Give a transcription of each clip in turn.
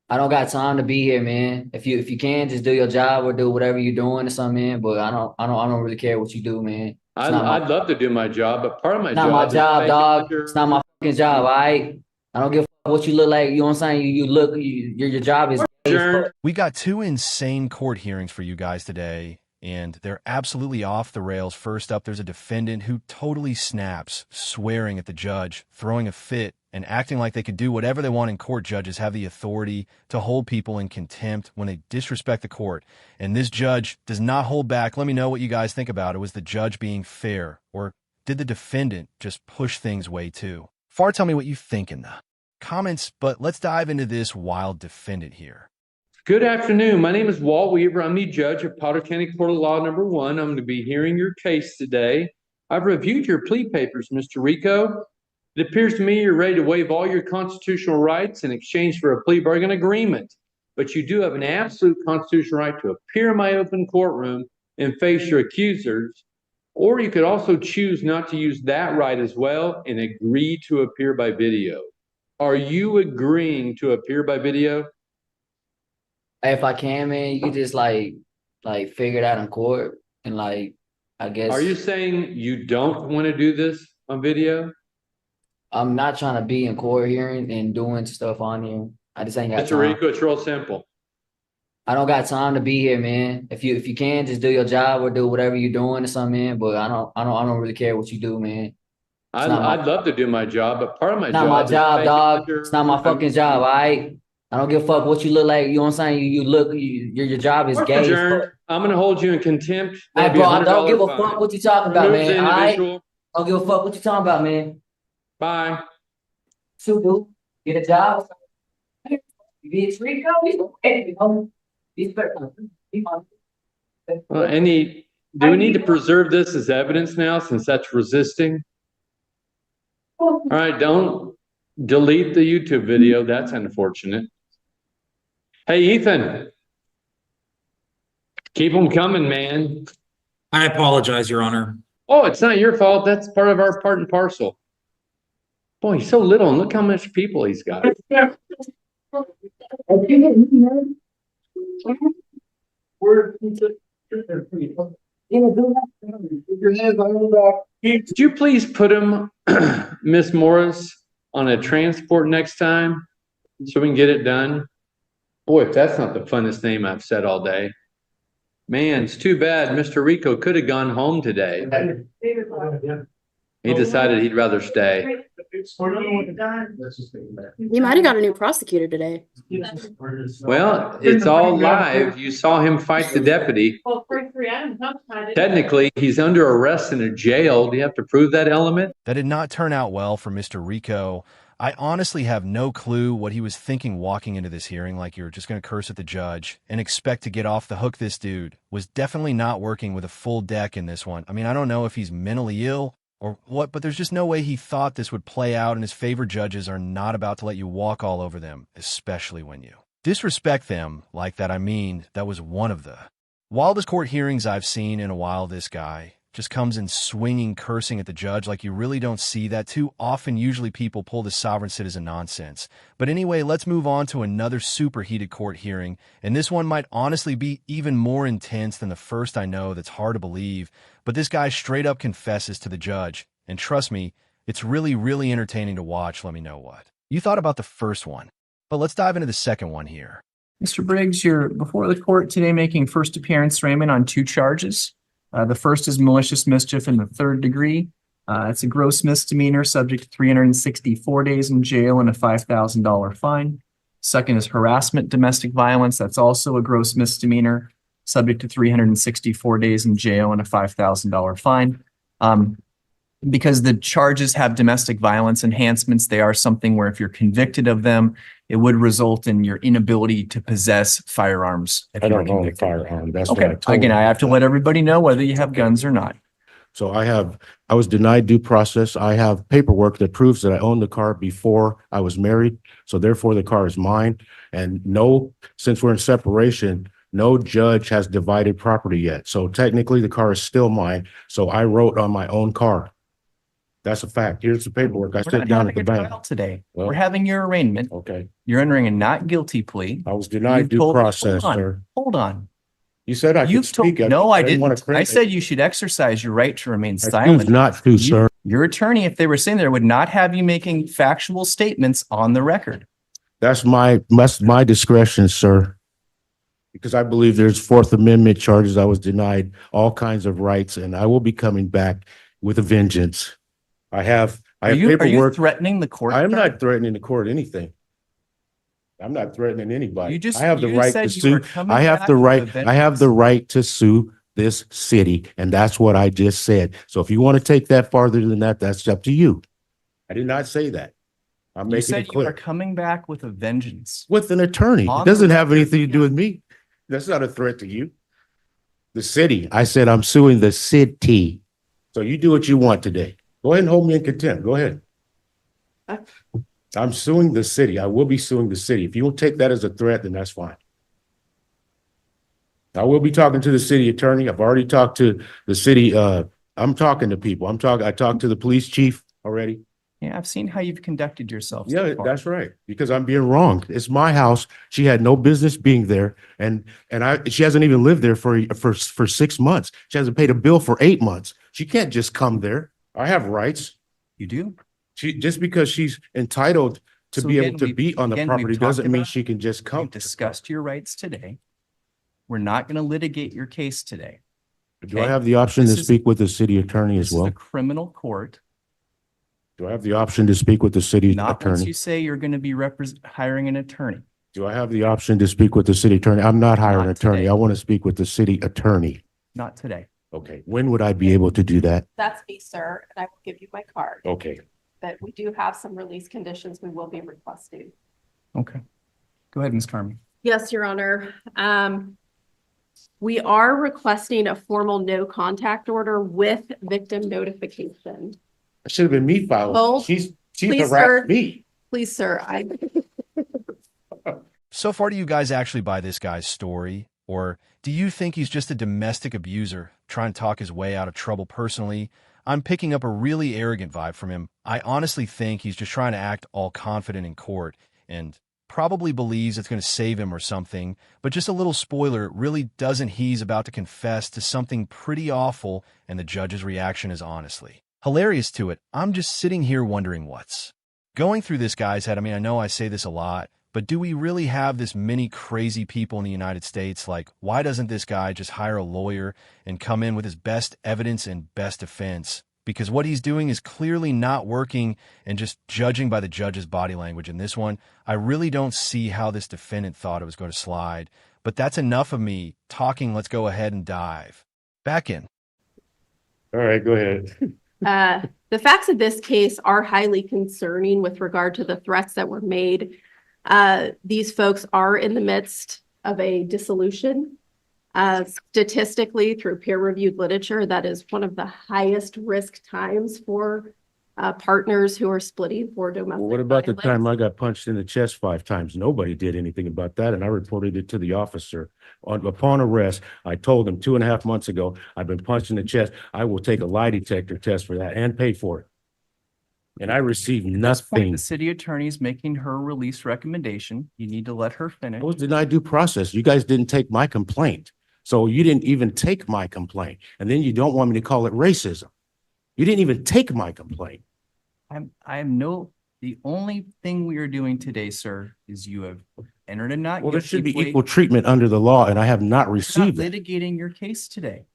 I don't got time to be here, man. If you can, just do your job or do whatever you're doing or something, man. But I don't really care what you do, man. It's not my I'd love to do my job, but part of my not my job is to job, make dog. It's not sure. my fucking job, all right? I don't give a fuck what you look like. You know what I'm saying? Your job is gay as fuck. Adjourned. We got two insane court hearings for you guys today, and they're absolutely off the rails. First up, there's a defendant who totally snaps, swearing at the judge, throwing a fit, and acting like they could do whatever they want in court. Judges have the authority to hold people in contempt when they disrespect the court. And this judge does not hold back. Let me know what you guys think about it. Was the judge being fair, or did the defendant just push things way too far? Tell me what you think in the comments, but let's dive into this wild defendant here. Good afternoon. My name is Walt Weaver. I'm the judge of Potter County Court of Law number 1. I'm going to be hearing your case today. I've reviewed your plea papers, Mr. Rico. It appears to me you're ready to waive all your constitutional rights in exchange for a plea bargain agreement. But you do have an absolute constitutional right to appear in my open courtroom and face your accusers. Or you could also choose not to use that right as well and agree to appear by video. Are you agreeing to appear by video? Hey, if I can, man, you could just like figure it out in court and I Are guess you saying you don't want to do this on video? I'm not trying to be in court hearing and doing stuff on here. I just ain't got Mr. time. Rico, it's real simple. I don't got time to be here, man. If you can, just do your job or do whatever you're doing or something, man. But I don't really care what you do, man. It's not my I'd love to do my job, but part of my not my job is to job, make dog. It's not sure my fucking job, all right? I don't give a fuck what you look like. You know what I'm saying? Your job is Court's gay as adjourned. fuck. I'm going to hold you in contempt. Hey, That'll be bro, a I hundred don't dollar give a fuck fine. what you talking about, Remove the man. All right? individual. I don't give a fuck what you talking about, man. Bye. So, dude, get a job. You be Rico, he's better. Well, do we need to preserve this as evidence now since that's resisting? All right, don't delete the YouTube video. That's unfortunate. Hey, Ethan, keep them coming, man. I apologize, Your Honor. Oh, it's not your fault. That's part of our part and parcel. Boy, he's so little, and look how much people he's got. Could you please put him, Miss Morris, on a transport next time so we can get it done? Boy, if that's not the funnest name I've said all day. Man, it's too bad Mr. Rico could have gone home today. He decided he'd rather stay. You might have got a new prosecutor today. Well, it's all live. You saw him fight the deputy. Technically, he's under arrest in a jail. Do you have to prove that element? That did not turn out well for Mr. Rico. I honestly have no clue what he was thinking walking into this hearing, like you're just going to curse at the judge and expect to get off the hook. This dude was definitely not working with a full deck in this one. I mean, I don't know if he's mentally ill or what, but there's just no way he thought this would play out, and his favorite judges are not about to let you walk all over them, especially when you disrespect them like that. I mean, that was one of the wildest court hearings I've seen in a while. This guy just comes in swinging, cursing at the judge like you really don't see that too often. Usually people pull the sovereign citizen nonsense. But anyway, let's move on to another super heated court hearing. And this one might honestly be even more intense than the first. I know that's hard to believe, but this guy straight up confesses to the judge. And trust me, it's really, really entertaining to watch. Let me know what you thought about the first one. But let's dive into the second one here. Mr. Briggs, you're before the court today making first appearance arraignment on 2 charges. The first is malicious mischief in the 3rd degree. It's a gross misdemeanor subject to 364 days in jail and a $5,000 fine. Second is harassment, domestic violence. That's also a gross misdemeanor subject to 364 days in jail and a $5,000 fine. Because the charges have domestic violence enhancements, they are something where if you're convicted of them, it would result in your inability to possess firearms. I don't own a firearm. That's what I Okay, told again, him. I have to let everybody know whether you have guns or not. So I was denied due process. I have paperwork that proves that I owned the car before I was married. So therefore the car is mine. And since we're in separation, no judge has divided property yet. So technically the car is still mine. So I wrote on my own car. That's a fact. Here's the paperwork. I We're sit not down having at the a bank. trial today. Well- We're having your arraignment. Okay. You're entering a not guilty plea. I was denied You've due told me- process, hold on, sir. Hold on. You said I could You've told, speak. no, I didn't want didn't. to I criticize. said you should exercise your right to remain I choose silent. not to, sir. Your attorney, if they were saying there, would not have you making factual statements on the record. That's my discretion, sir. Because I believe there's Fourth Amendment charges. I was denied all kinds of rights, and I will be coming back with a vengeance. I have Are you paperwork. threatening the court? I am sir? not threatening the court anything. I'm not threatening anybody. You just- I have the you right said to you were sue. coming I have back the with right, a I have the vengeance. right to sue this city, and that's what I just said. So if you want to take that farther than that, that's up to you. I did not say that. I'm You making said it you are clear. coming back with a vengeance. With an attorney. On It the doesn't have record. anything to do with me. That's not a threat to you. The city. I said I'm suing the city. So you do what you want today. Go ahead and hold me in contempt. Go ahead. I'm suing the city. I will be suing the city. If you don't take that as a threat, then that's fine. I will be talking to the city attorney. I've already talked to the city. I'm talking to people. I talked to the police chief already. Yeah, I've seen how you've conducted yourself. so Yeah, far. that's right. Because I'm being wrong. It's my house. She had no business being there. And she hasn't even lived there for 6 months. She hasn't paid a bill for 8 months. She can't just come there. I have rights. You do? Just because she's entitled to So be again, able to we've- be on the again, property we've doesn't talked mean about- she can just come. We've discussed your rights today. We're not going to litigate your case today. Do I have the option to This is- speak with the city attorney This as is well? a criminal court. Do I have the option to speak with the city Not once attorney? you say you're going to be hiring an attorney. Do I have the option to speak with the city attorney? I'm not hiring an Not attorney. today. I want to speak with the city attorney. Not today. Okay, when would I be able to do that? That's me, sir, and I will give you my card. Okay, But we do have some release conditions we will be requesting. Okay. Go ahead, Ms. Carmen. Yes, Your Honor. We are requesting a formal no contact order with victim notification. it should have been me filing. Hold. She's Please, harassed sir. me. Please, sir, So far, do you guys actually buy this guy's story? Or do you think he's just a domestic abuser trying to talk his way out of trouble personally? I'm picking up a really arrogant vibe from him. I honestly think he's just trying to act all confident in court and probably believes it's going to save him or something. But just a little spoiler, it really doesn't. He's about to confess to something pretty awful, and the judge's reaction is honestly hilarious to it. I'm just sitting here wondering what's going through this guy's head. I mean, I know I say this a lot, but do we really have this many crazy people in the United States? Like, why doesn't this guy just hire a lawyer and come in with his best evidence and best defense? Because what he's doing is clearly not working, and just judging by the judge's body language in this one, I really don't see how this defendant thought it was going to slide. But that's enough of me talking. Let's go ahead and dive back in. All right, go ahead. the facts of this case are highly concerning with regard to the threats that were made. These folks are in the midst of a dissolution. Statistically, through peer-reviewed literature, that is one of the highest risk times for partners who are splitting for domestic Well, what about the violence. time I got punched in the chest 5 times? Nobody did anything about that, and I reported it to the officer. Upon arrest, I told him 2.5 months ago, I've been punched in the chest. I will take a lie detector test for that and pay for it. And I received At this point, nothing. the city attorney's making her release recommendation. You need to let her finish. I was denied due process. You guys didn't take my complaint. So you didn't even take my complaint. And then you don't want me to call it racism. You didn't even take my complaint. The only thing we are doing today, sir, is you have entered a not Well, there guilty should be plea. equal treatment under the law, and I have not We're not received it. litigating your case today.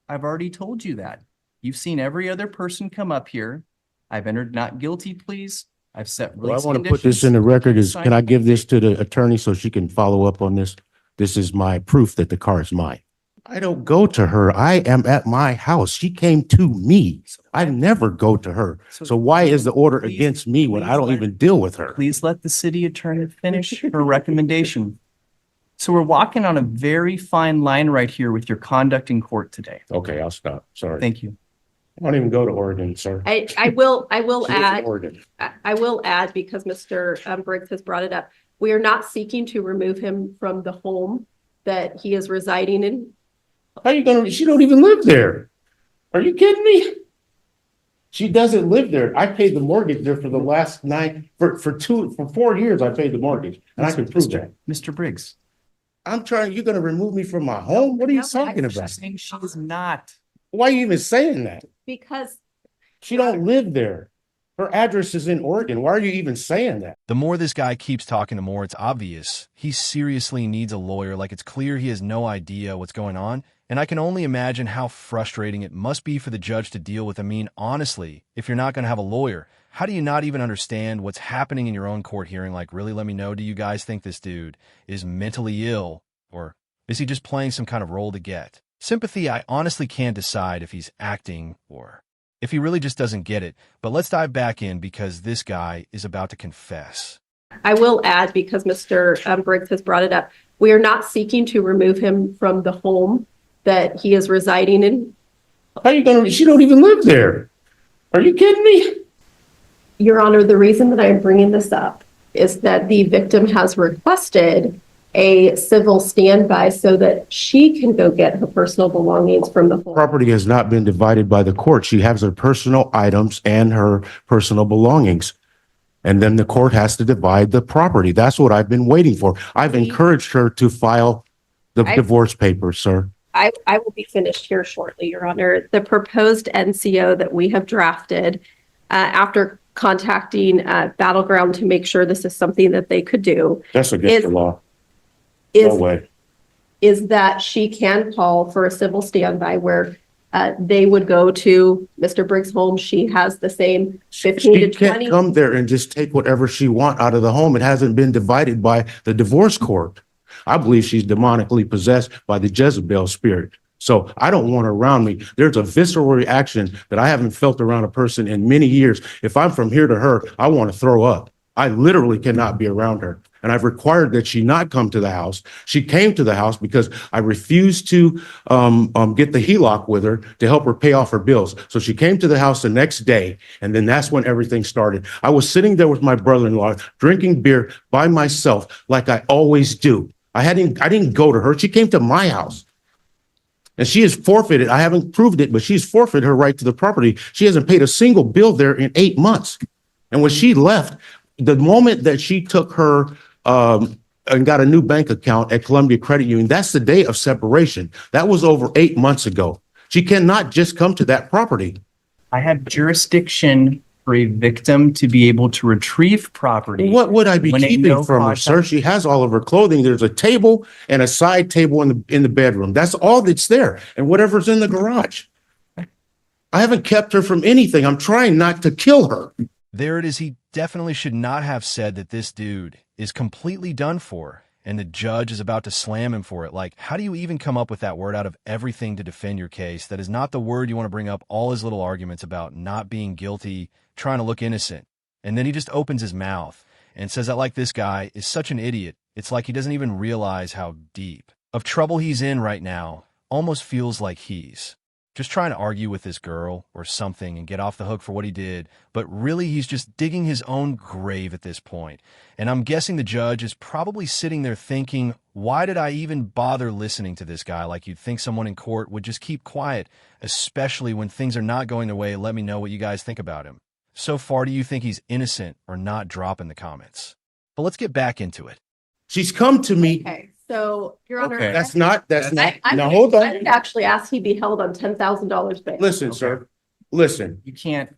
I've already told you that. You've seen every other person come up here. I've entered not guilty pleas. I've set Well, I release want to put this in the record is, can I give this to the attorney so she can follow up on this? This is my proof that the car is mine. I don't go to her. I am at my house. She came to me. I never go to her. So why is the order Please- against me when I please don't let- even deal with her? Please let the city attorney finish her recommendation. So we're walking on a very fine line right here with your conduct in court today. Okay, I'll stop. Sorry. Thank you. I don't even go to Oregon, sir. I will She lives in add, Oregon. I will add, because Mr. Briggs has brought it up, we are not seeking to remove him from the home that he is residing in. How you gonna, she don't even live there. Are you kidding me? She doesn't live there. I paid the mortgage there for the last for 4 years. I paid the mortgage, and I can prove that. Mr. Briggs. You're going to remove me from my home? What are you talking about? Saying she is not. Why are you even saying that? Because She don't live there. Her address is in Oregon. Why are you even saying that? The more this guy keeps talking, the more it's obvious. He seriously needs a lawyer. Like, it's clear he has no idea what's going on. And I can only imagine how frustrating it must be for the judge to deal with. I mean, honestly, if you're not going to have a lawyer, how do you not even understand what's happening in your own court hearing? Like, really, let me know, do you guys think this dude is mentally ill? Or is he just playing some kind of role to get sympathy? I honestly can't decide if he's acting or if he really just doesn't get it. But let's dive back in because this guy is about to confess. I will add, because Mr. Briggs has brought it up, we are not seeking to remove him from the home that he is residing in. How are you going to? She don't even live there. Are you kidding me? Your Honor, the reason that I'm bringing this up is that the victim has requested a civil standby so that she can go get her personal belongings from the home. Property has not been divided by the court. She has her personal items and her personal belongings. And then the court has to divide the property. That's what I've been waiting for. I've encouraged her to file the divorce papers, sir. I will be finished here shortly, Your Honor. The proposed NCO that we have drafted after contacting Battleground to make sure this is something that they could do. That's against the law. No way. Is that she can call for a civil standby where they would go to Mr. Briggs' home. She has the same 15 to 20. She can't come there and just take whatever she wants out of the home. It hasn't been divided by the divorce court. I believe she's demonically possessed by the Jezebel spirit. So I don't want her around me. There's a visceral reaction that I haven't felt around a person in many years. If I'm from here to her, I want to throw up. I literally cannot be around her. And I've required that she not come to the house. She came to the house because I refused to get the HELOC with her to help her pay off her bills. So she came to the house the next day, and then that's when everything started. I was sitting there with my brother-in-law, drinking beer by myself, like I always do. I didn't go to her. She came to my house. And she has forfeited, I haven't proved it, but she's forfeited her right to the property. She hasn't paid a single bill there in 8 months. And when she left, the moment that she took her and got a new bank account at Columbia Credit Union, that's the day of separation. That was over 8 months ago. She cannot just come to that property. I have jurisdiction for a victim to be able to retrieve property. What would I be keeping from her, sir? She has all of her clothing. There's a table and a side table in the bedroom. That's all that's there. And whatever's in the garage. I haven't kept her from anything. I'm trying not to kill her. There it is. He definitely should not have said that this dude is completely done for, and the judge is about to slam him for it. Like, how do you even come up with that word out of everything to defend your case? That is not the word you want to bring up all his little arguments about not being guilty, trying to look innocent. And then he just opens his mouth and says that like this guy is such an idiot. It's like he doesn't even realize how deep of trouble he's in right now. Almost feels like he's just trying to argue with this girl or something and get off the hook for what he did. But really, he's just digging his own grave at this point. And I'm guessing the judge is probably sitting there thinking, why did I even bother listening to this guy? Like, you'd think someone in court would just keep quiet, especially when things are not going their way. Let me know what you guys think about him. So far, do you think he's innocent or not? Drop in the comments. But let's get back into it. She's come to me. Okay, so, Your Honor. Okay. That's not. Now, hold hold I on. did actually ask he be held on $10,000 bail. Listen, sir. Listen. You can't.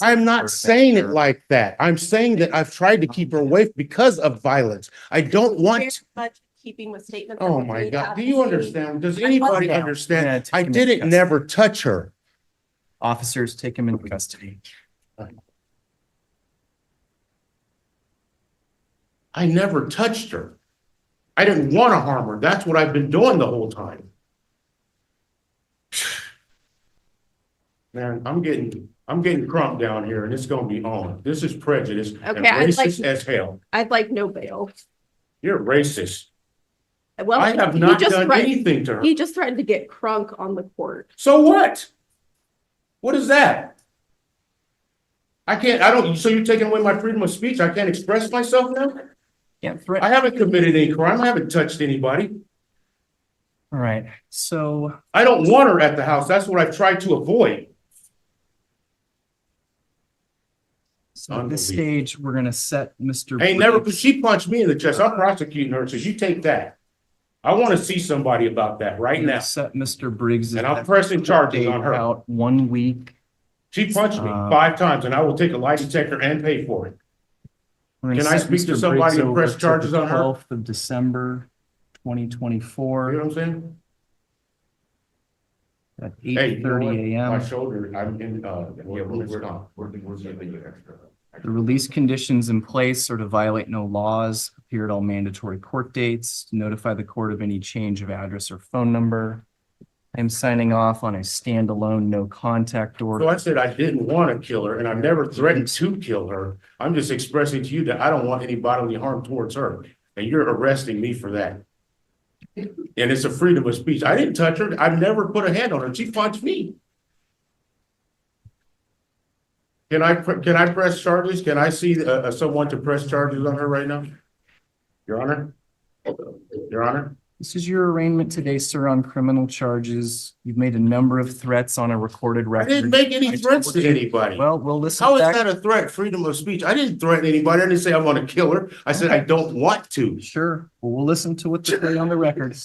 I'm not saying it like that. I'm saying that I've tried to keep her away because of violence. I don't Very want. much keeping with statements. Oh that my we God. have Do you seen. understand? Does anybody Yeah, understand? take I him into didn't custody. never touch her. Officers, take him into custody. I never touched her. I didn't want to harm her. That's what I've been doing the whole time. Man, I'm getting crunk down here and it's gonna be on. This is prejudice and Okay, racist as hell. I'd like no bail. You're racist. Well, I have he not just done threatened- anything to her. He just threatened to get crunk on the court. So what? What is that? So you're taking away my freedom of speech? I can't express myself now? I haven't committed any crime. I haven't touched anybody. All right. So I don't want her at the house. That's what I've tried to avoid. So at this stage, we're gonna set Mr. Ain't never, Briggs. she punched me in the chest. I'm prosecuting her, so you take that. I want to see somebody about that right We're gonna now. set Mr. Briggs. And I'm pressing charges on her. Out 1 week. She punched me 5 times and I will take a lie detector and pay for it. We're gonna Can I set speak to Mr. somebody Briggs and over press to charges the on her? 12th of December, You know 2024 what I'm saying? at Hey, you know 8:30 what? My a.m. shoulder, I'm in, The release conditions in place are to violate no laws, appear at all mandatory court dates, notify the court of any change of address or phone number. I'm signing off on a standalone no contact So order. I said I didn't want to kill her and I never threatened to kill her. I'm just expressing to you that I don't want any bodily harm towards her. And you're arresting me for that. And it's a freedom of speech. I didn't touch her. I've never put a hand on her. She punched me. Can I press charges? Can I see someone to press charges on her right now? Your Honor? Your Honor? This is your arraignment today, sir, on criminal charges. You've made a number of threats on a recorded I record. didn't make any I threats told to you- anybody. Well, we'll listen How is back. that a threat? Freedom of speech. I didn't threaten anybody. I didn't say I want to kill her. I said I don't want to. Sure. Well, we'll listen to what's played on the record.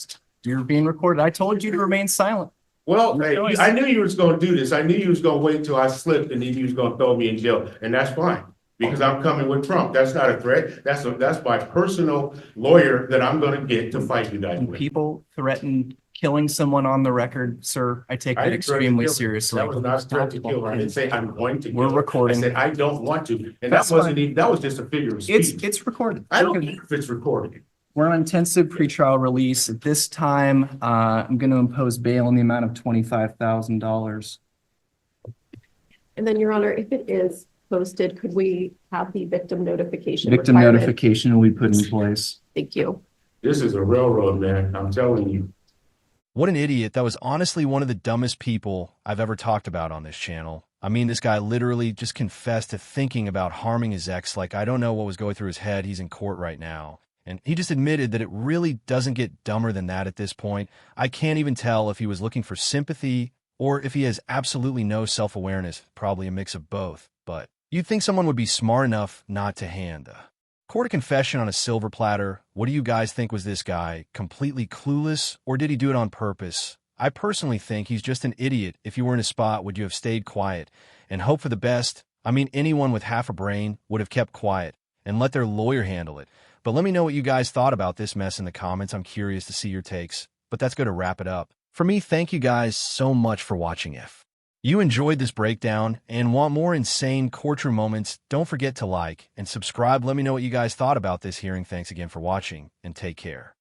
You're being recorded. I told you to remain silent. Well, Your hey, choice. I knew you was gonna do this. I knew you was gonna wait till I slipped and then you was gonna throw me in jail, and that's fine. Because I'm coming with Trump. That's not a threat. That's my personal lawyer that I'm gonna get to fight you guys When with. people threaten killing someone on the record, sir, I take I that didn't threaten to extremely kill her. seriously. That was not a threat to kill her. I didn't say I'm going to We're kill her. recording. I said I don't want to, and That's that wasn't fine. even, that was just a figure of speech. It's recorded. I don't care if it's recorded. We're on intensive pretrial release. At this time, I'm going to impose bail in the amount of $25,000. And then, Your Honor, if it is posted, could we have the victim notification? Victim requirement? notification will be put in place. Thank you. This is a railroad, man. I'm telling you. What an idiot. That was honestly one of the dumbest people I've ever talked about on this channel. I mean, this guy literally just confessed to thinking about harming his ex. Like, I don't know what was going through his head. He's in court right now. And he just admitted that it really doesn't get dumber than that at this point. I can't even tell if he was looking for sympathy or if he has absolutely no self-awareness, probably a mix of both. But you'd think someone would be smart enough not to hand a court of confession on a silver platter. What do you guys think? Was this guy completely clueless, or did he do it on purpose? I personally think he's just an idiot. If you were in his spot, would you have stayed quiet and hope for the best? I mean, anyone with half a brain would have kept quiet and let their lawyer handle it. But let me know what you guys thought about this mess in the comments. I'm curious to see your takes. But that's going to wrap it up. For me, thank you guys so much for watching. If you enjoyed this breakdown and want more insane courtroom moments, don't forget to like and subscribe. Let me know what you guys thought about this hearing. Thanks again for watching, and take care.